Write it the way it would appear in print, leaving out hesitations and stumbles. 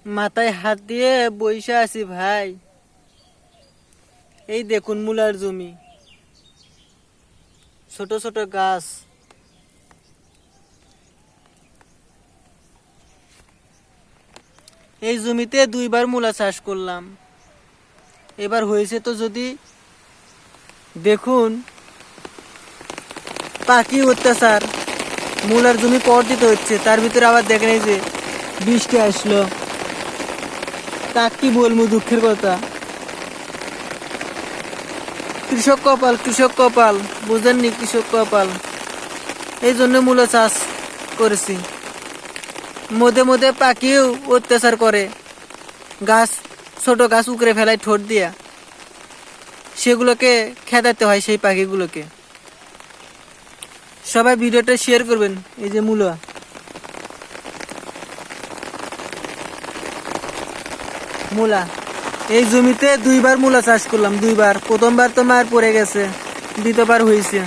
মাথায় হাত দিয়ে বইসা আছি ভাই। এই দেখুন মূলার জমি, ছোট ছোট গাছ। এই জমিতে 2বার মূলা চাষ করলাম। এবার হয়েছে তো যদি দেখুন, পাখি অত্যাচার, মূলার জমি পর দিতে হচ্ছে। তার ভিতরে আবার দেখেন এই যে বৃষ্টি আসলো। কাক কি বলবো, দুঃখের কথা। কৃষক কপাল, কৃষক কপাল, বুঝেননি? কৃষক কপাল। এই জন্য মূলা চাষ করেছি। মধ্যে মধ্যে পাখিও অত্যাচার করে, গাছ, ছোট গাছ উকড়ে ফেলায় ঠোঁট দিয়া। সেগুলোকে খেদাতে হয় সেই পাখিগুলোকে। সবাই ভিডিওটা শেয়ার করবেন। এই যে মূলা, মূলা এই জমিতে 2বার মূলা চাষ করলাম। 2বার, প্রথমবার তো মার পড়ে গেছে, দ্বিতীয়বার হয়েছে।